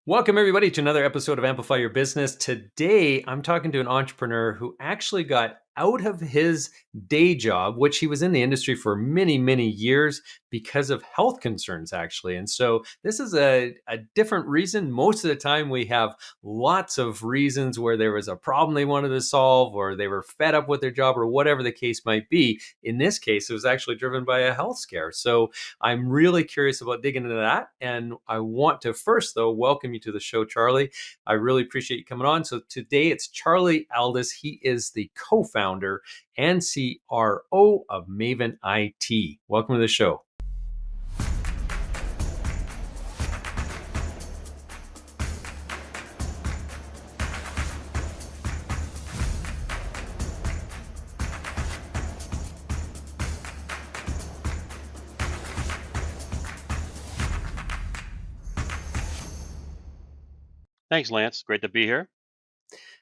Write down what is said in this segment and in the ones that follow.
Welcome, everybody, to another episode of Amplify Your Business. Today, I'm talking to an entrepreneur who actually got out of his day job, which he was in the industry for many, many years because of health concerns, actually. And so, this is a different reason. Most of the time, we have lots of reasons where there was a problem they wanted to solve, or they were fed up with their job, or whatever the case might be. In this case, it was actually driven by a health scare. So, I'm really curious about digging into that. And I want to first, though, welcome you to the show, Charlie. I really appreciate you coming on. So today it's Charlie Aldis. He is the co-founder and CRO of Maven IT. Welcome to the show. Thanks, Lance. Great to be here.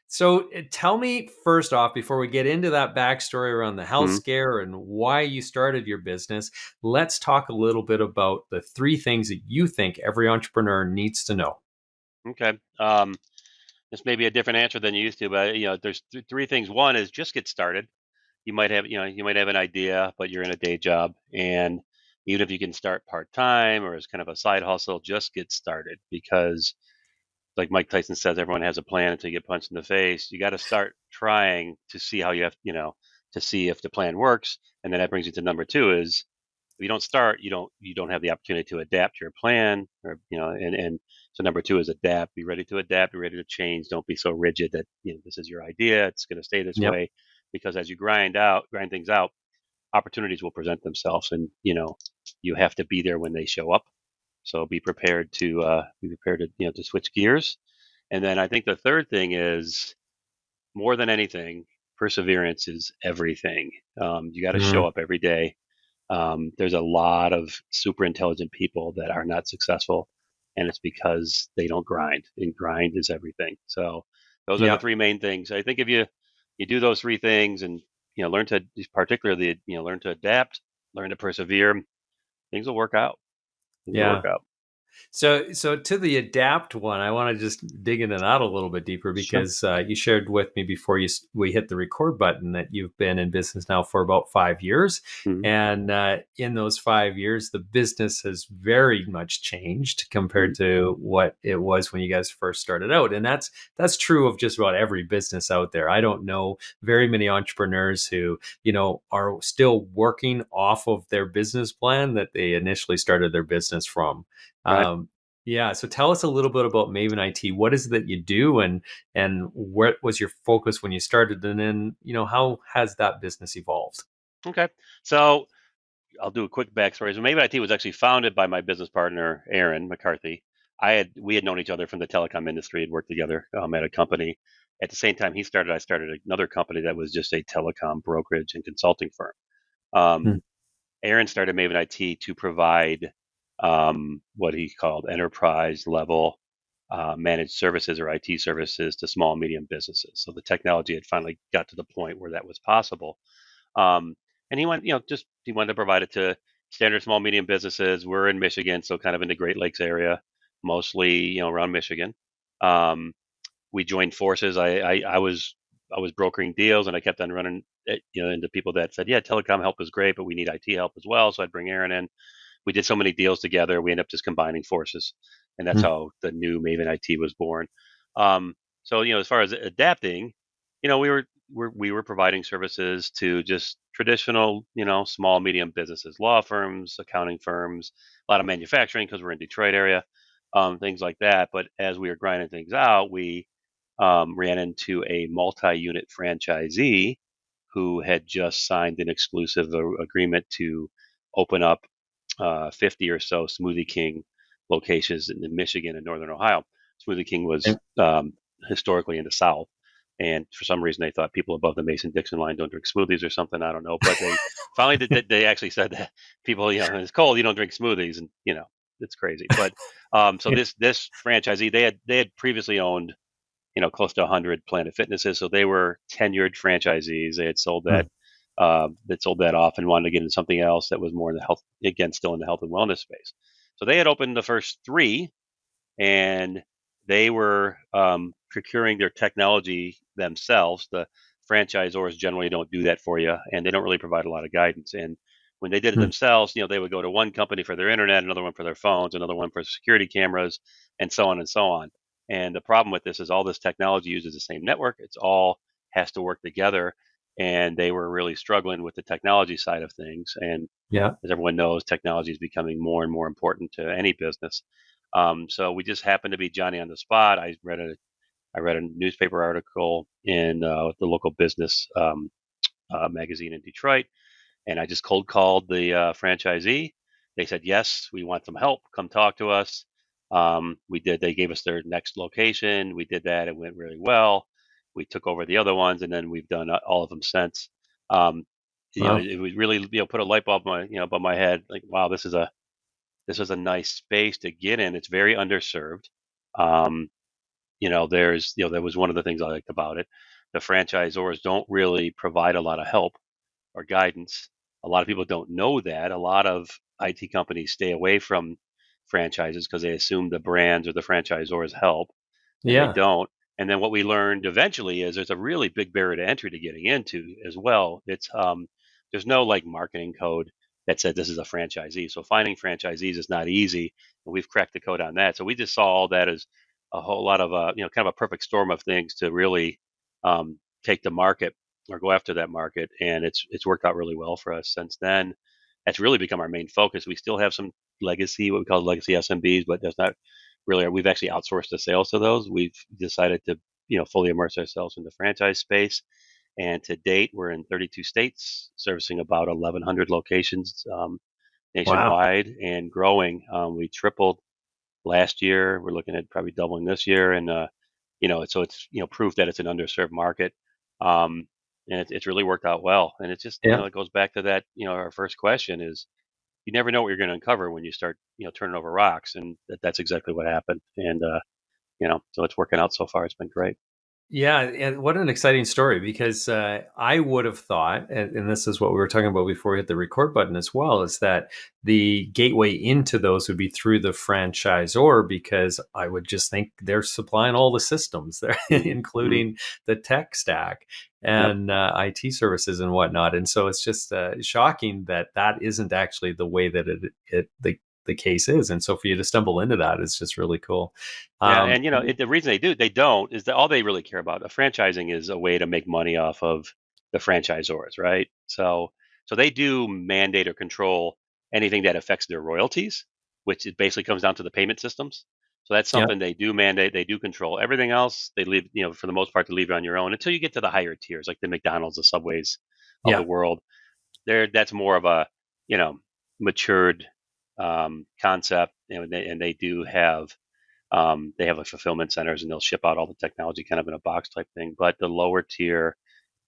So tell me first off, before we get into that backstory around the health scare and why you started your business, let's talk a little bit about the three things that you think every entrepreneur needs to know. Okay. This may be a different answer than you used to, but there's three things. One is just get started. You might have an idea, but you're in a day job, and even if you can start part time or as kind of a side hustle, just get started because, like Mike Tyson says, everyone has a plan until you get punched in the face. You got to start trying to see how to see if the plan works, and then that brings you to number two is if you don't start, you don't have the opportunity to adapt your plan, or and so number two is adapt. Be ready to adapt. Be ready to change. Don't be so rigid that this is your idea. It's going to stay this Yep. way, because as you grind things out, opportunities will present themselves, and you have to be there when they show up. So be prepared to switch gears. And then I think the third thing is more than anything, perseverance is everything. You got to show Mhm. up every day. There's a lot of super intelligent people that are not successful, and it's because they don't grind. And grind is everything. So those are the Yep. three main things. I think if you do those three things and learn to particularly learn to adapt, learn to persevere, things will work out. Things will Yeah. work out. So to the adapt one, I want to just dig into that a little bit deeper Sure. because you shared with me before we hit the record button that you've been in business now for about 5 years, Hmm. and in those 5 years, the business has very much changed compared Hmm. to what it was when you guys first started out, and that's true of just about every business out there. I don't know very many entrepreneurs who are still working off of their business plan that they initially started their business from. Right. Um, yeah, so tell us a little bit about Maven IT. What is it that you do, and what was your focus when you started, and then how has that business evolved? Okay. So I'll do a quick backstory. So Maven IT was actually founded by my business partner, Aaron McCarthy. We had known each other from the telecom industry, had worked together at a company. At the same time he started, I started another company that was just a telecom brokerage and consulting firm. Hmm. Um, Aaron started Maven IT to provide what he called enterprise level managed services or IT services to small and medium businesses. So the technology had finally got to the point where that was possible. Um, and he wanted to provide it to standard small medium businesses. We're in Michigan, so kind of in the Great Lakes area, mostly around Michigan. Um, we joined forces. I was brokering deals, and I kept on running into people that said, yeah, telecom help is great, but we need IT help as well. So I'd bring Aaron in. We did so many deals together. We ended up just combining forces, and that's Hmm. how the new Maven IT was born. Um, so as far as adapting, we were providing services to just traditional small medium businesses, law firms, accounting firms, a lot of manufacturing because we're in Detroit area, things like that. But as we were grinding things out, we ran into a multi-unit franchisee who had just signed an exclusive agreement to open up 50 or so Smoothie King locations in Michigan and Northern Ohio. Smoothie King was And- historically in the South, and for some reason they thought people above the Mason-Dixon line don't drink smoothies or something. I don't know, but they finally did. They actually said that people, when it's cold, you don't drink smoothies, and it's crazy. But so yeah. this franchisee, they had previously owned close to 100 Planet Fitnesses. So they were tenured franchisees. They had Hmm. sold that off and wanted to get into something else that was more in the health, again, still in the health and wellness space. So they had opened the first three, and they were procuring their technology themselves. The franchisors generally don't do that for you, and they don't really provide a lot of guidance. And when they did it Hmm. themselves, they would go to one company for their internet, another one for their phones, another one for security cameras, and so on and so on. And the problem with this is all this technology uses the same network. It's all has to work together, and they were really struggling with the technology side of things. And Yeah. as everyone knows, technology is becoming more and more important to any business. So we just happened to be Johnny on the spot. I read a newspaper article in the local business magazine in Detroit, and I just cold called the franchisee. They said yes, we want some help. Come talk to us. We did. They gave us their next location. We did that. It went really well. We took over the other ones, and then we've done all of them since. Um, Wow. it was really put a light bulb above my head. Like, wow, this is a nice space to get in. It's very underserved. Um, that was one of the things I liked about it. The franchisors don't really provide a lot of help or guidance. A lot of people don't know that. A lot of IT companies stay away from franchises because they assume the brands or the franchisors help, and they Yeah. don't. And then what we learned eventually is there's a really big barrier to entry to getting into as well. It's there's no like marketing code that said this is a franchisee. So finding franchisees is not easy, and we've cracked the code on that. So we just saw all that as a whole lot of kind of a perfect storm of things to really take the market or go after that market, and it's worked out really well for us since then. That's really become our main focus. We still have some legacy, what we call legacy SMBs, but that's not really. We've actually outsourced the sales to those. We've decided to fully immerse ourselves in the franchise space, and to date, we're in 32 states, servicing about 1,100 locations Wow. nationwide and growing. We tripled last year. We're looking at probably doubling this year, and so it's proof that it's an underserved market, and it's really worked out well. And it's just Yeah. it goes back to that. Our first question is you never know what you're going to uncover when you start turning over rocks, and that's exactly what happened. And so it's working out so far. It's been great. Yeah, and what an exciting story because I would have thought, and this is what we were talking about before we hit the record button as well, is that the gateway into those would be through the franchisor because I would just think they're supplying all the systems there, Hmm. Hmm. including the tech stack Yep. and IT services and whatnot. And so it's just shocking that that isn't actually the way that the case is. And so for you to stumble into that is just really cool. Yeah, Um, and the reason they don't is that all they really care about. Franchising is a way to make money off of the franchisors, right? So they do mandate or control anything that affects their royalties, which it basically comes down to the payment systems. So that's yeah, something they do mandate, they do control. Everything else, they leave, for the most part, to leave it on your own until you get to the higher tiers, like the McDonald's, the Subways of the yeah, world. That's more of a, you know, matured concept, and they do have they have like fulfillment centers, and they'll ship out all the technology kind of in a box type thing. But the lower tier,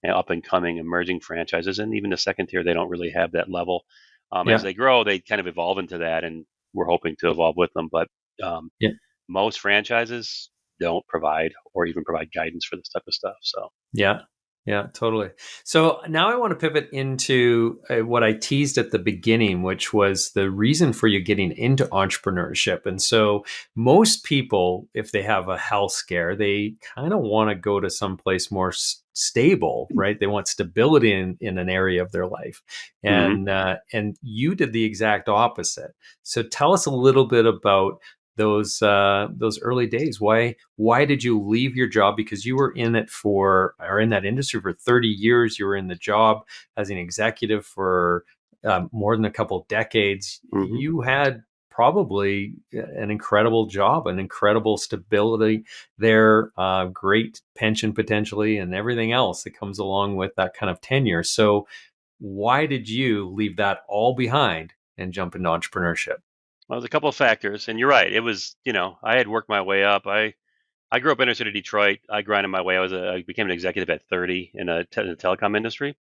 up and coming emerging franchises, and even the second tier, they don't really have that level. As yeah, they grow, they kind of evolve into that, and we're hoping to evolve with them. But um, yeah. most franchises don't provide or even provide guidance for this type of stuff. So. Yeah. Yeah, totally. So now I want to pivot into what I teased at the beginning, which was the reason for you getting into entrepreneurship. And so most people, if they have a health scare, they kind of want to go to someplace more stable, right? They want stability in an area of their life. Hmm. And you did the exact opposite. So tell us a little bit about those early days. Why did you leave your job? Because you were in it for or in that industry for 30 years. You were in the job as an executive for more than a couple decades. Hmm. You had probably an incredible job, an incredible stability there, great pension potentially, and everything else that comes along with that kind of tenure. So why did you leave that all behind and jump into entrepreneurship? Well, there's a couple of factors, and you're right. It was, I had worked my way up. I grew up inner city Detroit. I grinded my way. I became an executive at 30 in the telecom industry,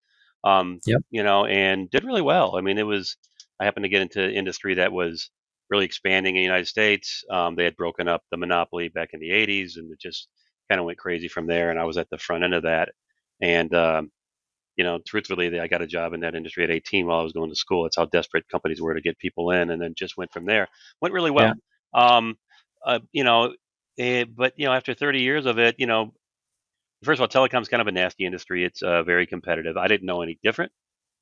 Yep. and did really well. I mean, I happened to get into industry that was really expanding in the United States. They had broken up the monopoly back in the 80s, and it just kind of went crazy from there. And I was at the front end of that. And, truthfully, I got a job in that industry at 18 while I was going to school. That's how desperate companies were to get people in, and then just went from there. Went really Yeah. well. Um, uh, you know, But after 30 years of it, first of all, telecom's kind of a nasty industry. It's very competitive. I didn't know any different.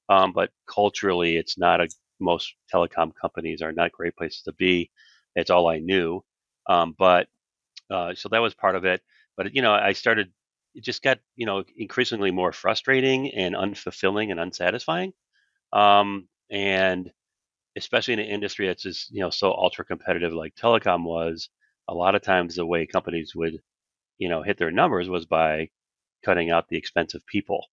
But culturally, it's not a most telecom companies are not great places to be. It's all I knew. But so that was part of it. But I started. It just got increasingly more frustrating and unfulfilling and unsatisfying. And especially in an industry that's just so ultra competitive like telecom was. A lot of times, the way companies would hit their numbers was by cutting out the expensive people.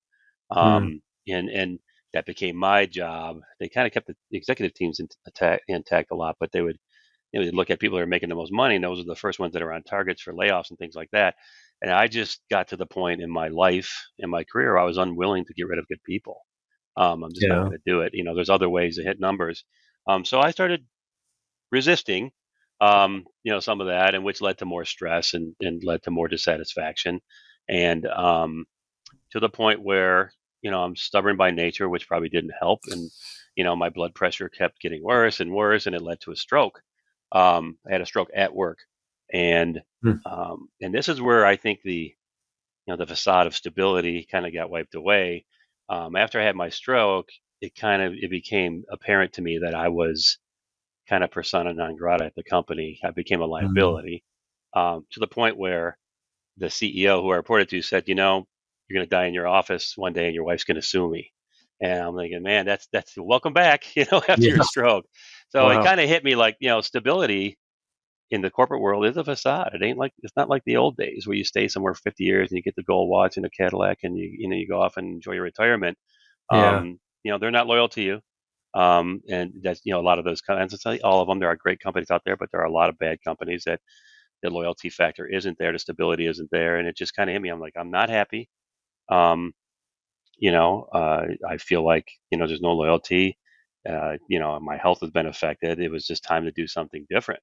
Mm, And that became my job. They kind of kept the executive teams intact a lot, but they would look at people that are making the most money, and those are the first ones that are on targets for layoffs and things like that. And I just got to the point in my life, in my career, where I was unwilling to get rid of good people. I'm just not yeah. going to do it. There's other ways to hit numbers. So I started resisting, some of that, and which led to more stress and led to more dissatisfaction. And to the point where I'm stubborn by nature, which probably didn't help, and my blood pressure kept getting worse and worse, and it led to a stroke. I had a stroke at work, and Mm, and this is where I think the facade of stability kind of got wiped away. After I had my stroke, it became apparent to me that I was kind of persona non grata at the company. I became a mm, liability, to the point where the CEO who I reported to said, you're going to die in your office one day and your wife's going to sue me. And I'm thinking, man, that's welcome back, after your yeah. stroke. So it Wow. kind of hit me like, stability in the corporate world is a facade. It's not like the old days where you stay somewhere for 50 years and you get the gold watch and a Cadillac and you go off and enjoy your retirement. Yeah. They're not loyal to you. And that's, a lot of those kinds of, all of them, there are great companies out there, but there are a lot of bad companies that the loyalty factor isn't there, the stability isn't there, and it just kind of hit me. I'm like, I'm not happy. Um, I feel like there's no loyalty. My health has been affected. It was just time to do something different,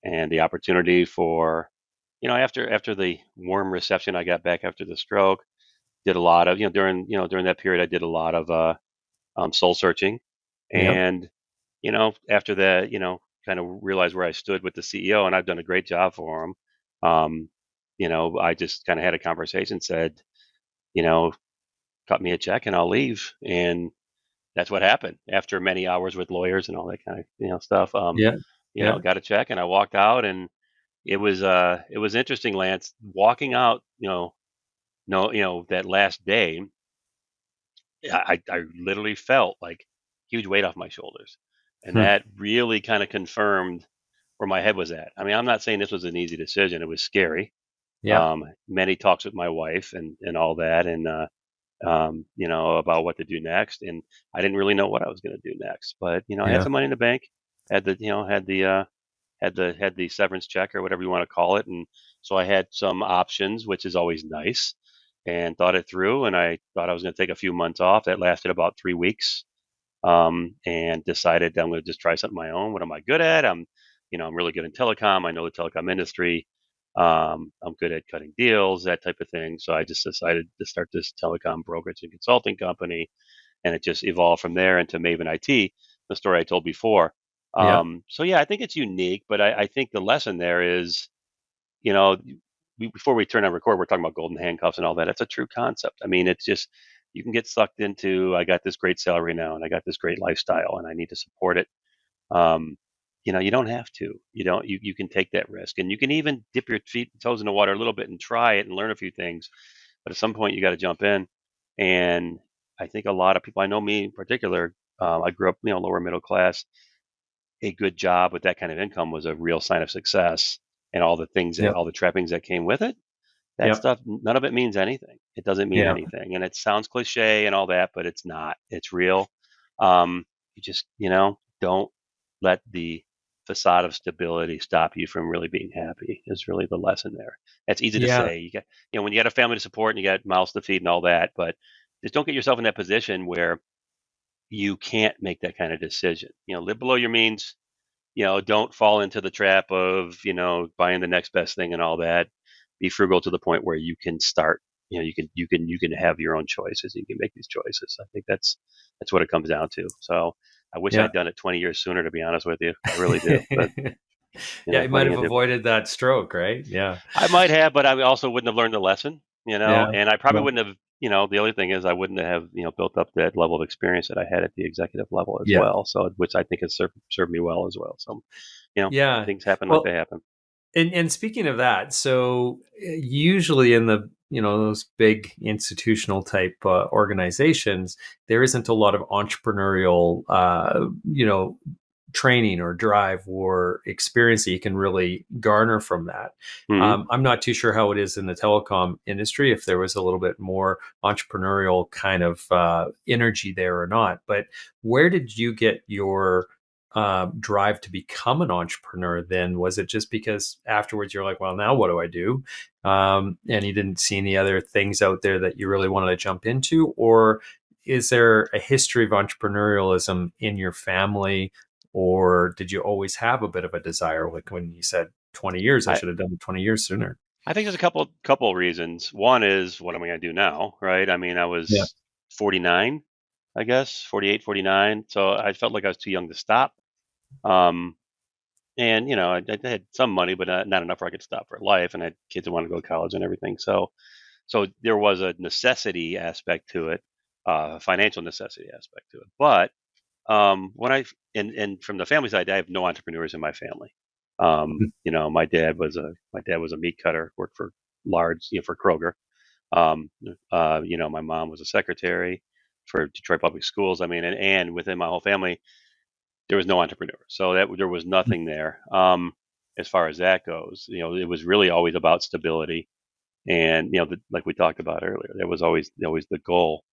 and the opportunity for, after the warm reception I got back after the stroke, did a lot of during that period I did a lot of soul searching, Yep. and after that, kind of realized where I stood with the CEO, and I've done a great job for him. Um, I just kind of had a conversation, said, you know, cut me a check and I'll leave. And that's what happened after many hours with lawyers and all that kind of, stuff. Yeah. Yeah. Got a check and I walked out, and it was interesting, Lance, walking out, no, that last day, I literally felt like huge weight off my shoulders. And Hmm. that really kind of confirmed where my head was at. I mean, I'm not saying this was an easy decision. It was scary. Yep. Many talks with my wife and all that, and about what to do next. And I didn't really know what I was going to do next, but I had Yeah. some money in the bank, had the had the severance check or whatever you want to call it, and so I had some options, which is always nice. And thought it through, and I thought I was going to take a few months off. That lasted about 3 weeks, and decided that I'm going to just try something of my own. What am I good at? I'm really good in telecom. I know the telecom industry. I'm good at cutting deals, that type of thing. So I just decided to start this telecom brokerage and consulting company, and it just evolved from there into Maven IT, the story I told before. Yep. So yeah, I think it's unique, but I think the lesson there is, you know, before we turn on record, we're talking about golden handcuffs and all that. It's a true concept. I mean, it's just you can get sucked into. I got this great salary now, and I got this great lifestyle, and I need to support it. Um, you don't have to. You don't. You can take that risk, and you can even dip your feet and toes in the water a little bit and try it and learn a few things. But at some point, you got to jump in. And I think a lot of people, I know me in particular, I grew up, lower middle class. A good job with that kind of income was a real sign of success, and Yep. all the trappings that came with it. That Yep. stuff, none of it means anything. It doesn't mean Yeah. anything, and it sounds cliche and all that, but it's not. It's real. You just, don't let the facade of stability stop you from really being happy. Is really the lesson there. It's easy to Yeah. say. When you got a family to support and you got mouths to feed and all that, but just don't get yourself in that position where you can't make that kind of decision. Live below your means. Don't fall into the trap of, buying the next best thing and all that. Be frugal to the point where you can start. You can have your own choices. You can make these choices. I think that's what it comes down to. So I wish Yeah. I'd done it 20 years sooner, to be honest with you. I really do. But Yeah, you might putting have into. avoided that stroke, right? Yeah. I might have, but I also wouldn't have learned the lesson, Yeah. and I probably Yeah. wouldn't have. The other thing is I wouldn't have, built up that level of experience that I had at the executive level as Yeah. well. So, which I think has served me well as well. So, Yeah. things happen like they Well, happen. and speaking of that, so usually in the those big institutional type organizations, there isn't a lot of entrepreneurial training or drive or experience that you can really garner from that. Hmm. I'm not too sure how it is in the telecom industry, if there was a little bit more entrepreneurial kind of energy there or not. But where did you get your drive to become an entrepreneur then? Was it just because afterwards you're like, well, now what do I do? And you didn't see any other things out there that you really wanted to jump into? Or is there a history of entrepreneurialism in your family? Or did you always have a bit of a desire? Like when you said 20 years, I I should have done it 20 years sooner. I think there's a couple reasons. One is, what am I going to do now, right? I mean, I Yeah. was 49, I guess, 48, 49. So I felt like I was too young to stop. Um, and I had some money, but not enough where I could stop for life. And I had kids that wanted to go to college and everything. So there was a necessity aspect to it, financial necessity aspect to it. But when I and from the family side, I have no entrepreneurs in my family. My dad was a meat cutter, worked for large, for Kroger. My mom was a secretary for Detroit Public Schools. I mean, and within my whole family, there was no entrepreneur, so that there was nothing there. As far as that goes, it was really always about stability, and like we talked about earlier, that was always the goal.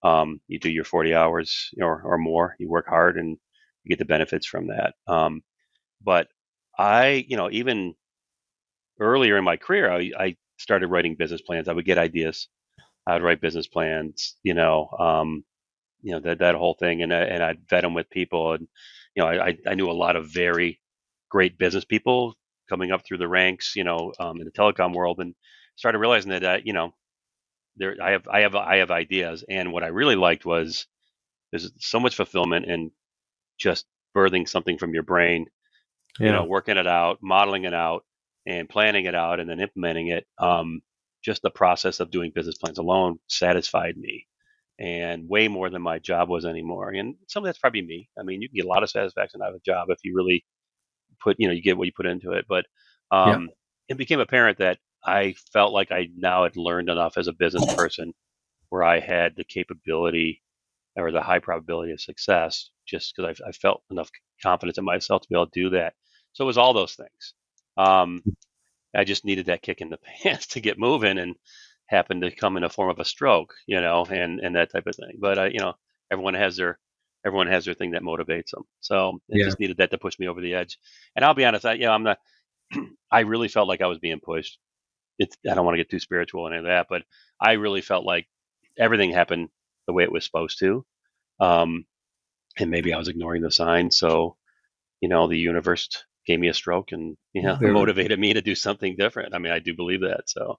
You do your 40 hours or more, you work hard, and you get the benefits from that. But even earlier in my career, I started writing business plans. I would get ideas, I would write business plans, that whole thing, and I'd vet them with people, and I knew a lot of very great business people coming up through the ranks, in the telecom world, and started realizing that there I have ideas, and what I really liked was there's so much fulfillment in just birthing something from your brain, Yeah. working it out, modeling it out, and planning it out, and then implementing it. Just the process of doing business plans alone satisfied me, and way more than my job was anymore. And some of that's probably me. I mean, you can get a lot of satisfaction out of a job if you really you get what you put into it. But Yeah. um, it became apparent that I felt like I now had learned enough as a business person where I had the capability or the high probability of success, just because I felt enough confidence in myself to be able to do that. So it was all those things. Um, I just needed that kick in the pants to get moving, and happened to come in a form of a stroke, and that type of thing. But everyone has their everyone has their thing that motivates them. So it Yeah. just needed that to push me over the edge. And I'll be honest, I'm not. I really felt like I was being pushed. I don't want to get too spiritual and any of that, but I really felt like everything happened the way it was supposed to. Um, and maybe I was ignoring the signs. So the universe gave me a stroke, and There, motivated me to do something different. I mean, I do believe that. So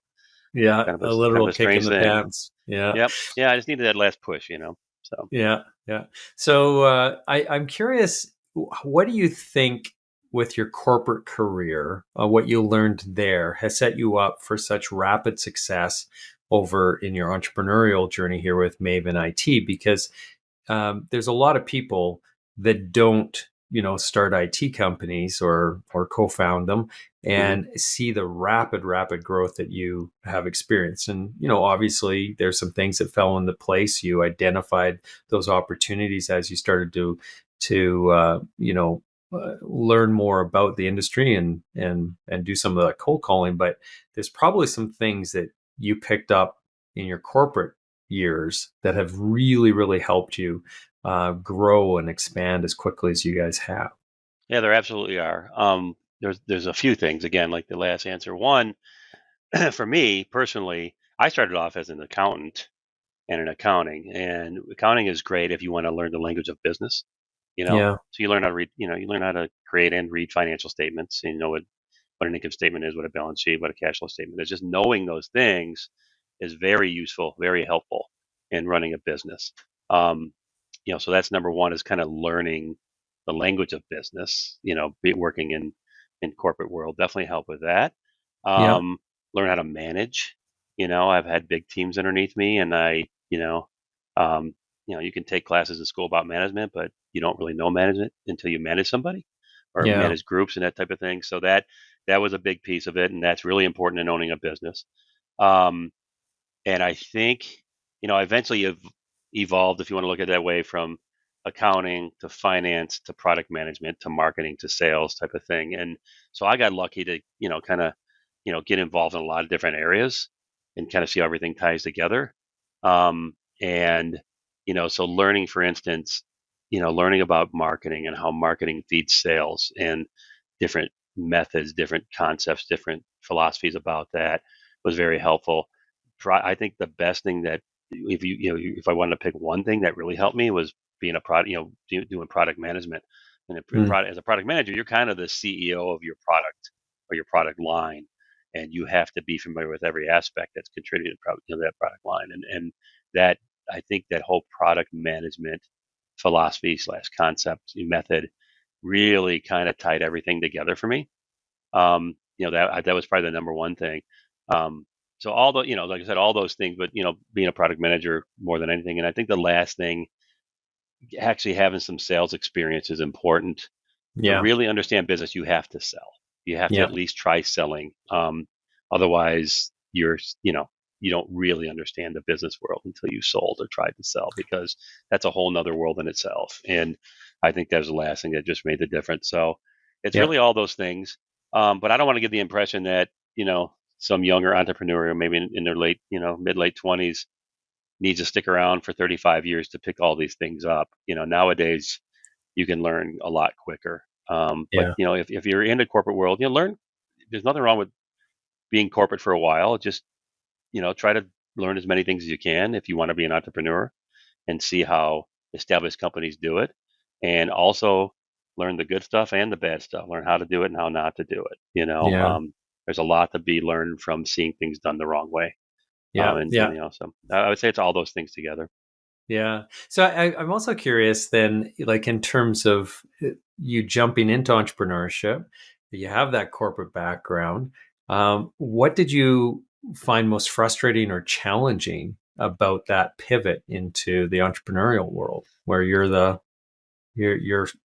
yeah. kind of A a kind of literal a kick in strange the thing. pants. Yeah. Yep. Yeah, I just needed that last push. So Yeah, yeah. So I'm curious, what do you think with your corporate career, what you learned there has set you up for such rapid success over in your entrepreneurial journey here with Maven IT? Because there's a lot of people that don't, start IT companies or co-found them hmm and see the rapid growth that you have experienced. And obviously, there's some things that fell into place. You identified those opportunities as you started to learn more about the industry and do some of that cold calling. But there's probably some things that you picked up in your corporate years that have really helped you grow and expand as quickly as you guys have. yeah, there absolutely are. There's a few things, again, like the last answer. One, for me personally, I started off as an accountant and in accounting, and accounting is great if you want to learn the language of business. Yeah, So you learn how to read. You learn how to create and read financial statements, and you know what an income statement is, what a balance sheet, what a cash flow statement is. Just knowing those things is very useful, very helpful in running a business. Um, so that's number one, is kind of learning the language of business. Working in in corporate world definitely helped with that. Yeah. Um, Learn how to manage. I've had big teams underneath me, and um, you can take classes in school about management, but you don't really know management until you manage somebody or Yeah. manage groups and that type of thing. So that was a big piece of it, and that's really important in owning a business. Um, and I think, eventually you've evolved, if you want to look at it that way, from accounting to finance to product management to marketing to sales type of thing. And so I got lucky to, kind of, get involved in a lot of different areas and kind of see how everything ties together. And, so learning, for instance, learning about marketing and how marketing feeds sales and different methods, different concepts, different philosophies about that was very helpful. I think the best thing that, if I wanted to pick one thing that really helped me, was being a product, doing product management. And Mm. as a product manager, you're kind of the CEO of your product or your product line, and you have to be familiar with every aspect that's contributing to that product line. And that, I think that whole product management philosophy slash concept method really kind of tied everything together for me. That was probably the number one thing. Um, so all the, like I said, all those things, but being a product manager more than anything. And I think the last thing, actually having some sales experience is important. To Yeah. really understand business, you have to sell. You have to Yeah. at least try selling. Otherwise, you don't really understand the business world until you sold or tried to sell, because that's a whole nother world in itself. And I think that was the last thing that just made the difference. So it's Yeah. really all those things. But I don't want to give the impression that, some younger entrepreneur, maybe in their late, mid late 20s, needs to stick around for 35 years to pick all these things up. Nowadays you can learn a lot quicker. But Yeah. if you're in the corporate world, learn. There's nothing wrong with being corporate for a while. Just try to learn as many things as you can if you want to be an entrepreneur, and see how established companies do it, and also learn the good stuff and the bad stuff. Learn how to do it and how not to do it. Yeah. There's a lot to be learned from seeing things done the wrong way. Yeah. Yeah. So I would say it's all those things together. Yeah. So I'm also curious then, like in terms of you jumping into entrepreneurship, you have that corporate background. What did you find most frustrating or challenging about that pivot into the entrepreneurial world, where you're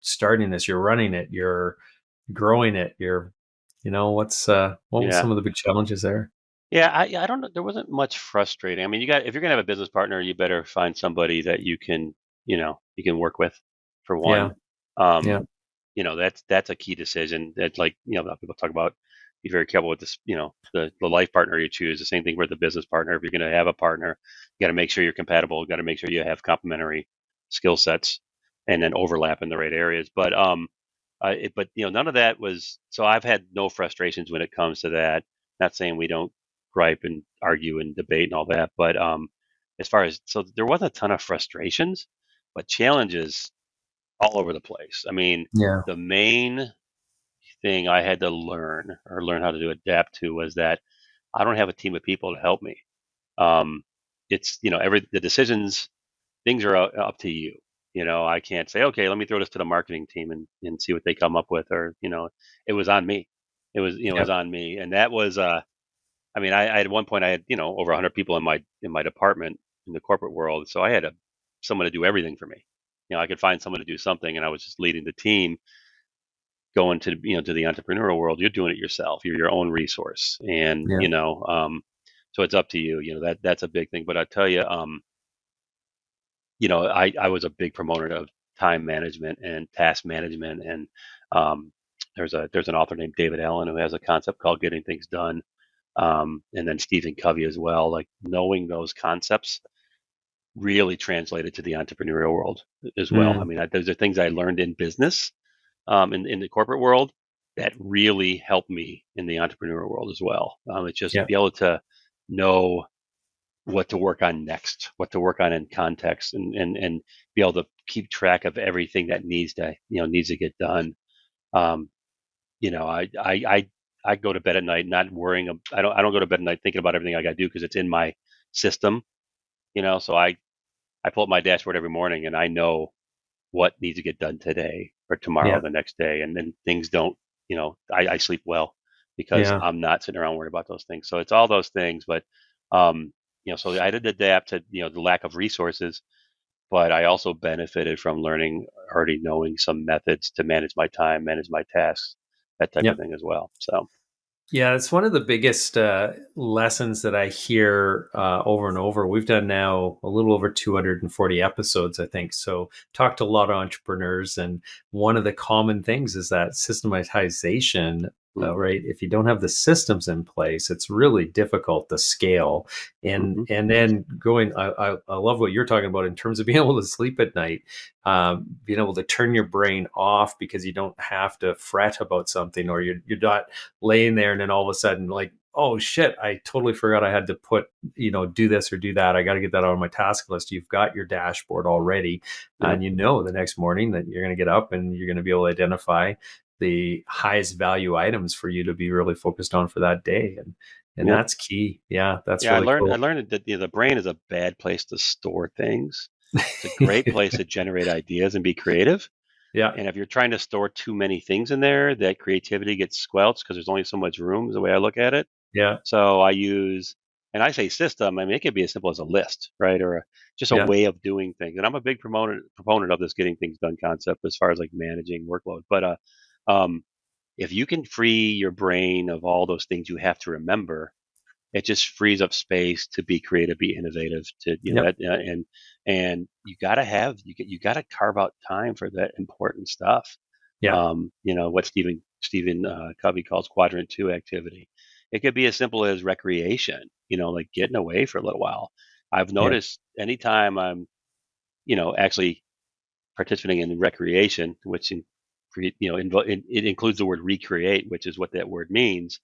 starting this, you're running it, you're growing it, what was Yeah. some of the big challenges there? Yeah, I don't know. There wasn't much frustrating. I mean, if you're gonna have a business partner, you better find somebody that you can work with, for Yeah. one. Yeah. Um, that's a key decision. That, like, a lot of people talk about, be very careful with this. The life partner you choose. The same thing with the business partner. If you're gonna have a partner, you got to make sure you're compatible. You got to make sure you have complementary skill sets, and then overlap in the right areas. But none of that was. So I've had no frustrations when it comes to that. Not saying we don't gripe and argue and debate and all that, but as far as, so there wasn't a ton of frustrations, but challenges all over the place. I mean, Yeah. the main thing I had to learn how to adapt to, was that I don't have a team of people to help me. Um, it's, every the decisions, things are up to you. I can't say, okay, let me throw this to the marketing team and see what they come up with, or it was on me. It was Yep. on me, and that was I mean, I at one point I had, over 100 people in my department in the corporate world, so I had someone to do everything for me. I could find someone to do something, and I was just leading the team. Going to to the entrepreneurial world, you're doing it yourself. You're your own resource, and Yeah. so it's up to you. That's a big thing. But I tell you, I was a big promoter of time management and task management, and um, there's an author named David Allen who has a concept called getting things done, and then Stephen Covey as well. Like, knowing those concepts really translated to the entrepreneurial world as well. I Mm. mean, those are things I learned in business, in the corporate world, that really helped me in the entrepreneurial world as well. It's just Yeah. be able to know what to work on next, what to work on in context, and be able to keep track of everything that needs to get done. Um, I go to bed at night not worrying. I don't go to bed at night thinking about everything I got to do, because it's in my system. So I pull up my dashboard every morning, and I know what needs to get done today or tomorrow, Yeah. the next day, and then things don't. I sleep well because Yeah. I'm not sitting around worrying about those things. So it's all those things, but um, so I did adapt to the lack of resources, but I also benefited from learning, already knowing some methods to manage my time, manage my tasks, that type Yeah. of thing as well. So, Yeah, it's one of the biggest lessons that I hear over and over. We've done now a little over 240 episodes, I think. So, talked to a lot of entrepreneurs, and one of the common things is that systematization. Right, if you don't have the systems in place, it's really difficult to scale. mm-hmm. And then going, I love what you're talking about in terms of being able to sleep at night, being able to turn your brain off because you don't have to fret about something, or you're not laying there and then all of a sudden like, oh shit, I totally forgot I had to put, do this or do that. I got to get that on my task list. You've got your dashboard already, Yep. and the next morning that you're going to get up and you're going to be able to identify the highest value items for you to be really focused on for that day. And Yep. that's key. Yeah, that's Yeah, I really learned I cool. learned that the brain is a bad place to store things. It's a great place to generate ideas and be creative. Yeah, And if you're trying to store too many things in there, that creativity gets squelched because there's only so much room, is the way I look at it. yeah, So I use, and I say system, I mean, it could be as simple as a list, right? Or just a yeah, way of doing things. And I'm a big proponent of this getting things done concept as far as like managing workload. But um, if you can free your brain of all those things you have to remember, it just frees up space to be creative, be innovative, to yeah, and you gotta carve out time for that important stuff. yeah, What Stephen Covey calls quadrant two activity. It could be as simple as recreation, like getting away for a little while. I've yeah, noticed anytime I'm, actually participating in recreation, which it includes the word recreate, which is what that word means.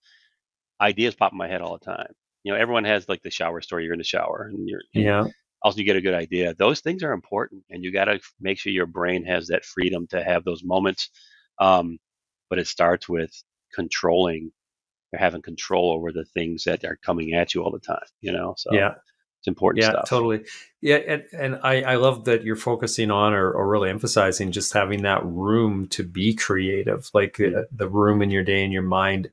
Ideas pop in my head all the time. Everyone has like the shower story. You're in the shower and yeah, also you get a good idea. Those things are important, and you got to make sure your brain has that freedom to have those moments. Um, but it starts with controlling or having control over the things that are coming at you all the time. So yeah. it's important Yeah, stuff. totally. Yeah, and I love that you're focusing on or really emphasizing just having that room to be creative, like Mm, the room in your day, in your mind,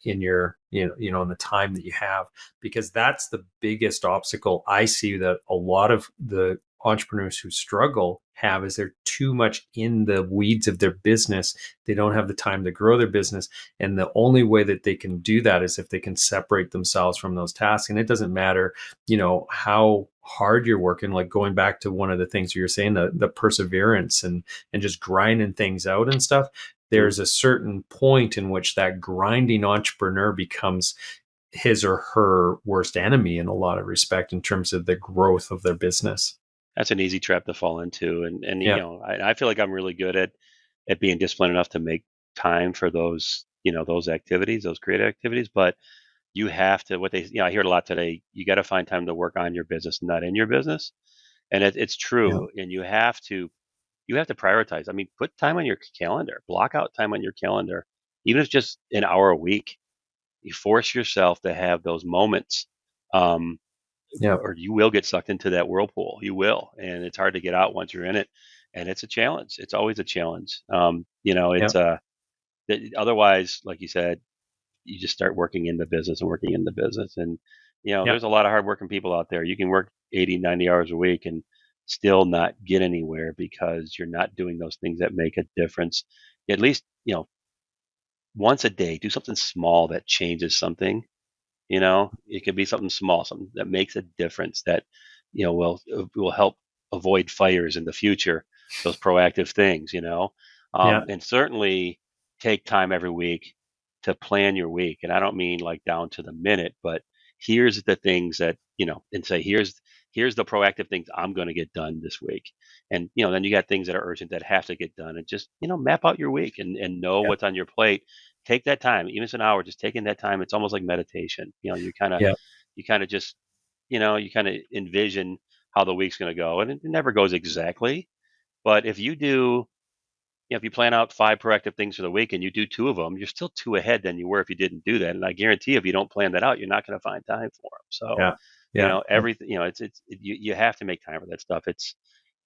in your in the time that you have, because that's the biggest obstacle I see that a lot of the entrepreneurs who struggle have is they're too much in the weeds of their business. They don't have the time to grow their business, and the only way that they can do that is if they can separate themselves from those tasks. And it doesn't matter how hard you're working, like going back to one of the things you were saying, the perseverance and just grinding things out and stuff. mm. There's a certain point in which that grinding entrepreneur becomes his or her worst enemy in a lot of respect in terms of the growth of their business. That's an easy trap to fall into, and Yeah, I feel like I'm really good at being disciplined enough to make time for those those activities, those creative activities, but you have to I hear it a lot today. You got to find time to work on your business, not in your business, and it's yeah, true. And you have to prioritize. I mean, put time on your calendar, block out time on your calendar, even if it's just an hour a week. You force yourself to have those moments, um, yeah, or you will get sucked into that whirlpool. You will, and it's hard to get out once you're in it. And it's a challenge. It's always a challenge. yeah, It's otherwise, like you said, you just start working in the business and working in the business. And, yeah, there's a lot of hardworking people out there. You can work 80, 90 hours a week and still not get anywhere because you're not doing those things that make a difference. At least, once a day, do something small that changes something. It could be something small, something that makes a difference that, will help avoid fires in the future. Those proactive things, yeah, and certainly take time every week to plan your week. And I don't mean like down to the minute, but here's the things that and say here's the proactive things I'm going to get done this week. And then you got things that are urgent that have to get done, and just map out your week and know yeah, what's on your plate. Take that time, even if it's an hour, just taking that time. It's almost like meditation. yeah, You kind of just, you kind of envision how the week's going to go, and it never goes exactly. But if you plan out 5 proactive things for the week and you do 2 of them, you're still 2 ahead than you were if you didn't do that. And I guarantee if you don't plan that out, you're not going to find time for them. So, yeah, yeah, yeah, everything, you have to make time for that stuff. I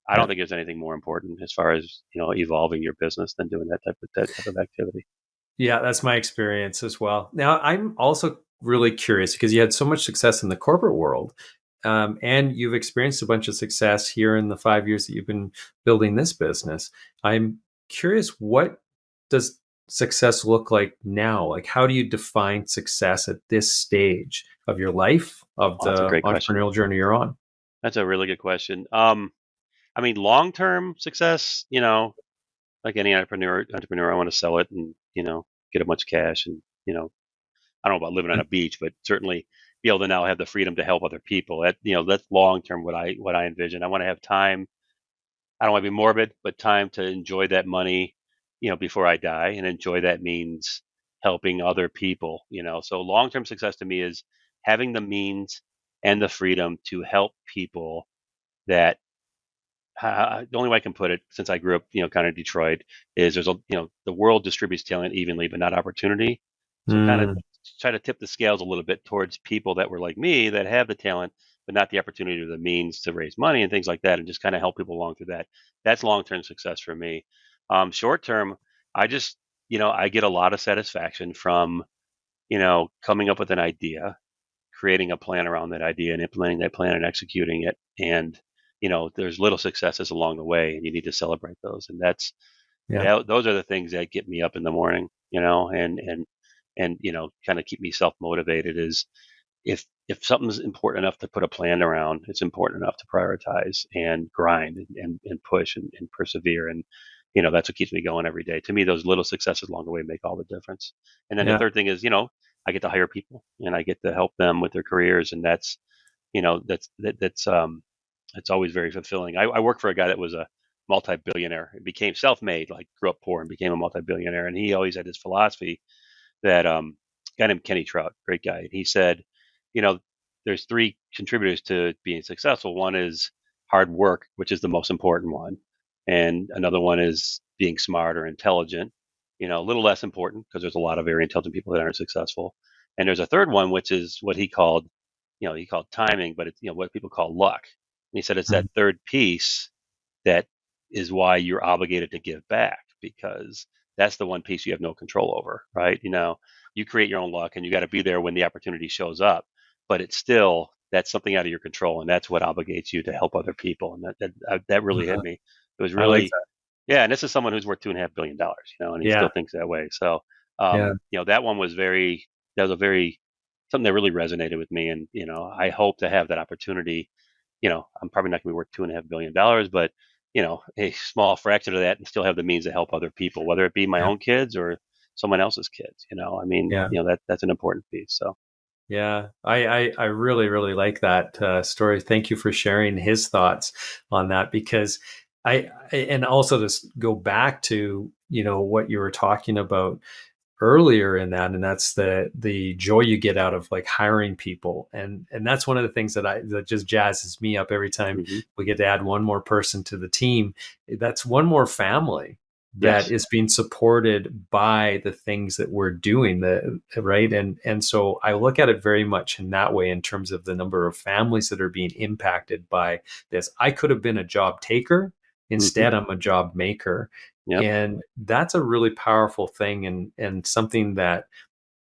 yeah. don't think there's anything more important as far as, evolving your business than doing that type of activity. Yeah, that's my experience as well. Now, I'm also really curious because you had so much success in the corporate world, and you've experienced a bunch of success here in the 5 years that you've been building this business. I'm curious, what does success look like now? Like, how do you define success at this stage of your life, of Oh, that's a the great question. entrepreneurial journey you're on? That's a really good question. I mean, long term success, like any entrepreneur, I want to sell it and get a bunch of cash and I don't know about living on a beach, but certainly be able to now have the freedom to help other people. That's long term what I envision. I want to have time. I don't want to be morbid, but time to enjoy that money, before I die, and enjoy that means helping other people. So long term success to me is having the means and the freedom to help people that the only way I can put it, since I grew up, kind of Detroit, is the world distributes talent evenly, but not opportunity. So kind of Mm, try to tip the scales a little bit towards people that were like me that have the talent, but not the opportunity or the means to raise money and things like that, and just kind of help people along through that. That's long term success for me. Short term, I just, I get a lot of satisfaction from, coming up with an idea, creating a plan around that idea and implementing that plan and executing it. And there's little successes along the way, and you need to celebrate those. And yeah, those are the things that get me up in the morning, and kind of keep me self motivated. Is if something's important enough to put a plan around, it's important enough to prioritize and grind and push and persevere. And that's what keeps me going every day. To me, those little successes along the way make all the difference. And then the yeah, third thing is, I get to hire people and I get to help them with their careers, and that's it's always very fulfilling. I work for a guy that was a multi-billionaire. He became self-made, like grew up poor and became a multi-billionaire. And he always had this philosophy that guy named Kenny Trout, great guy. And he said, you know, there's three contributors to being successful. One is hard work, which is the most important one, and another one is being smart or intelligent. A little less important because there's a lot of very intelligent people that aren't successful. And there's a third one, which is what he called timing, but it's what people call luck. And he said it's mm, that third piece that is why you're obligated to give back, because that's the one piece you have no control over, right? You create your own luck and you got to be there when the opportunity shows up, but it's still that's something out of your control, and that's what obligates you to help other people. And that really hit me. It was I like really, that. yeah. And this is someone who's worth $2.5 billion, and he still Yeah, thinks that way. So, yeah, that one was that was a very something that really resonated with me. And I hope to have that opportunity. I'm probably not going to be worth $2.5 billion, but a small fraction of that, and still have the means to help other people, whether it be my yeah, own kids or someone else's kids. I mean, yeah. that's an important piece. So Yeah, I really, really like that story. Thank you for sharing his thoughts on that because and also to go back to, what you were talking about earlier in that, and that's the joy you get out of like hiring people. And that's one of the things that just jazzes me up every time hmm we get to add one more person to the team. That's one more family that yes, is being supported by the things that we're doing, the right. And so I look at it very much in that way in terms of the number of families that are being impacted by this. I could have been a job taker, hmm instead I'm a job maker. yep, And that's a really powerful thing, and something that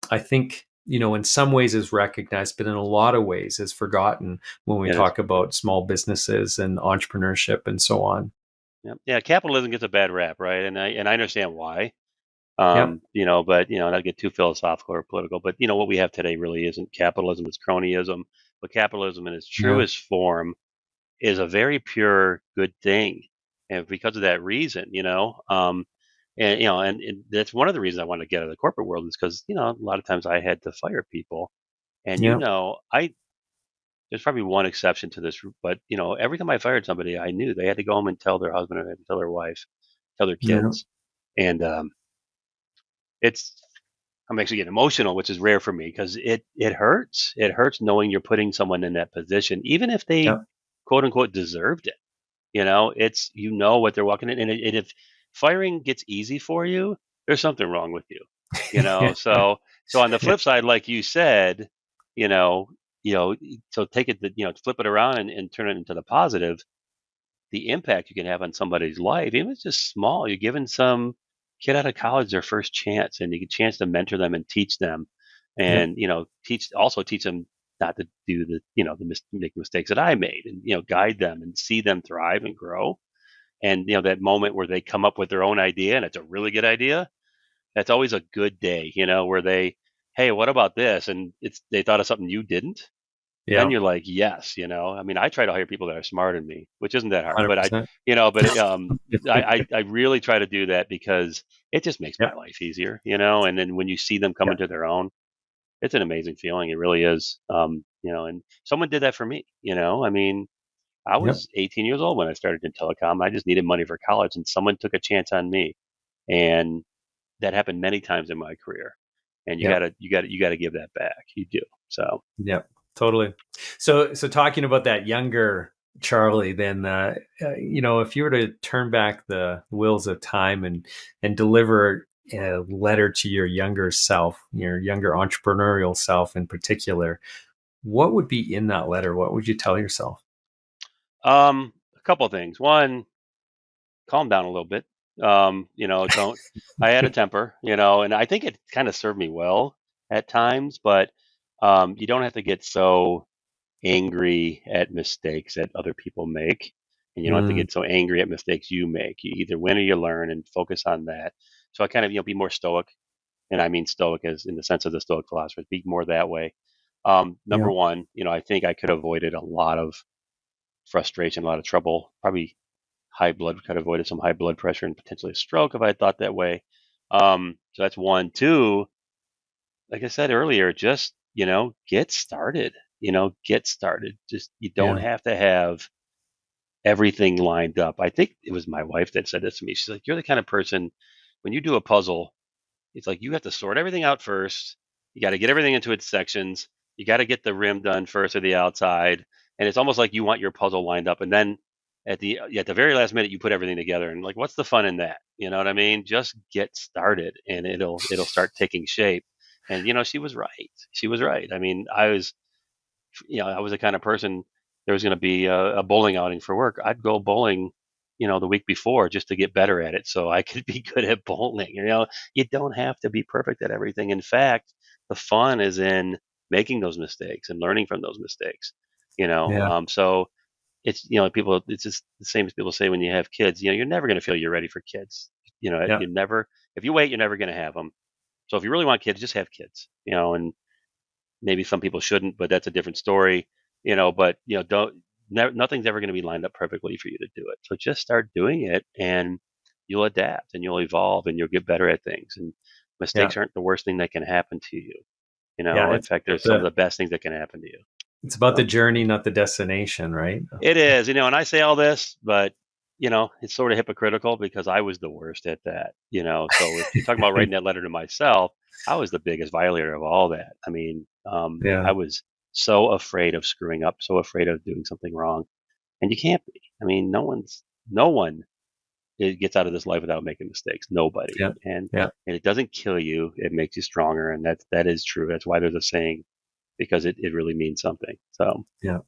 I think, in some ways is recognized, but in a lot of ways is forgotten when we it is. talk about small businesses and entrepreneurship and so on. Yep. Yeah, capitalism gets a bad rap, right? And I understand why. Yeah. But not get too philosophical or political. But what we have today really isn't capitalism; it's cronyism. But capitalism, in its Yeah. truest form, is a very pure good thing, and because of that reason, and that's one of the reasons I wanted to get out of the corporate world, is because a lot of times I had to fire people, and Yeah. I there's probably one exception to this, but every time I fired somebody, I knew they had to go home and tell their husband or tell their wife, tell their Yeah. kids, and it's I'm actually getting emotional, which is rare for me because it hurts. It hurts knowing you're putting someone in that position, even if they Yeah. quote unquote deserved it. It's what they're walking in, and if firing gets easy for you, there's something wrong with you. Yeah. So on the flip side, like you said, you know, you know, so take it, flip it around and turn it into the positive. The impact you can have on somebody's life, even if it's just small, you're giving some, kid out of college their first chance, and you get a chance to mentor them and teach them, Yep. and teach them not to do make mistakes that I made, and guide them and see them thrive and grow. And that moment where they come up with their own idea and it's a really good idea, that's always a good day, where they, hey, what about this? And they thought of something you didn't. Then Yeah. you're like, yes, I mean, I try to hire people that are smarter than me, which isn't that hard, but 100%. I really try to do that because it just makes my Yep. life easier, and then when you see them come Yep. into their own, it's an amazing feeling. It really is. And someone did that for me, I mean, I Yep. was 18 years old when I started in telecom. I just needed money for college, and someone took a chance on me. And that happened many times in my career. And Yep. you gotta give that back. You do. So, Yep. Totally. So talking about that younger Charlie, then if you were to turn back the wheels of time and deliver a letter to your younger self, your younger entrepreneurial self in particular, what would be in that letter? What would you tell yourself? a couple of things. One, calm down a little bit. Don't. I had a temper, and I think it kind of served me well at times, but you don't have to get so angry at mistakes that other people make, and you don't have to Mm, get so angry at mistakes you make. You either win or you learn, and focus on that. So I kind of be more stoic, and I mean stoic as in the sense of the Stoic philosophers. Be more that way. yeah. Number one, I think I could have avoided a lot of frustration, a lot of trouble, probably could have avoided some high blood pressure and potentially a stroke if I had thought that way. So that's one. Two, like I said earlier, just get started. Get started. Just you don't Yeah. have to have everything lined up. I think it was my wife that said this to me. She's like, "You're the kind of person when you do a puzzle, it's like you have to sort everything out first. You got to get everything into its sections. You got to get the rim done first or the outside, and it's almost like you want your puzzle lined up, and then at the very last minute you put everything together. And like, what's the fun in that? You know what I mean? Just get started, and it'll start taking shape. And she was right. She was right. I mean, I was the kind of person. There was going to be a bowling outing for work. I'd go bowling, the week before just to get better at it, so I could be good at bowling. You don't have to be perfect at everything. In fact, the fun is in making those mistakes and learning from those mistakes. Yeah. So it's people. It's just the same as people say when you have kids. You're never going to feel you're ready for kids. Yeah. You never. If you wait, you're never going to have them. So if you really want kids, just have kids. And maybe some people shouldn't, but that's a different story. But don't. Nothing's ever going to be lined up perfectly for you to do it. So just start doing it, and you'll adapt, and you'll evolve, and you'll get better at things. And Yeah. mistakes aren't the worst thing that can happen to you. Yeah. In fact, there's some of the best things that can happen to you. It's about the So journey, not the destination, right? it is, and I say all this, but it's sort of hypocritical because I was the worst at that. So if you're talking about writing that letter to myself, I was the biggest violator of all that. I mean, Yeah. I was so afraid of screwing up, so afraid of doing something wrong, and you can't be. I mean, no one gets out of this life without making mistakes. Nobody, Yeah. and Yeah. it doesn't kill you; it makes you stronger, and that is true. That's why there's a saying, because it really means something. So. Yeah.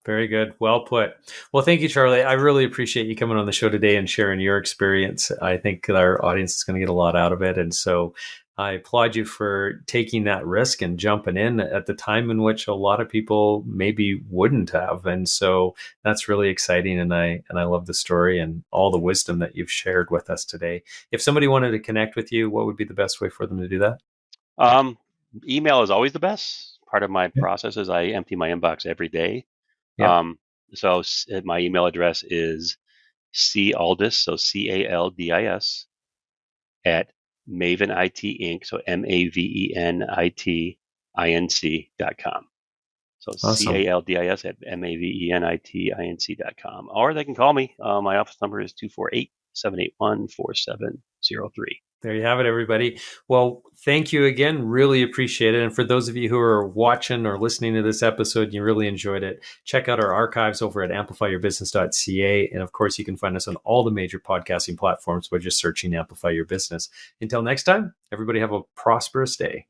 Very good. Well put. Well, thank you, Charlie. I really appreciate you coming on the show today and sharing your experience. I think our audience is going to get a lot out of it. And so I applaud you for taking that risk and jumping in at the time in which a lot of people maybe wouldn't have. And so that's really exciting. And I love the story and all the wisdom that you've shared with us today. If somebody wanted to connect with you, what would be the best way for them to do that? Um, Email is always the best. Part of my Yeah. process is I empty my inbox every day. Yeah. My email address is caldis, so CALDIS at Maven IT Inc. So MAVENITINC.com. So Awesome. CALDIS at MAVENITINC.com. Or they can call me. My office number is 248-781-4703. There you have it, everybody. Well, thank you again. Really appreciate it. And for those of you who are watching or listening to this episode and you really enjoyed it, check out our archives over at amplifyyourbusiness.ca. And of course, you can find us on all the major podcasting platforms by just searching Amplify Your Business. Until next time, everybody have a prosperous day.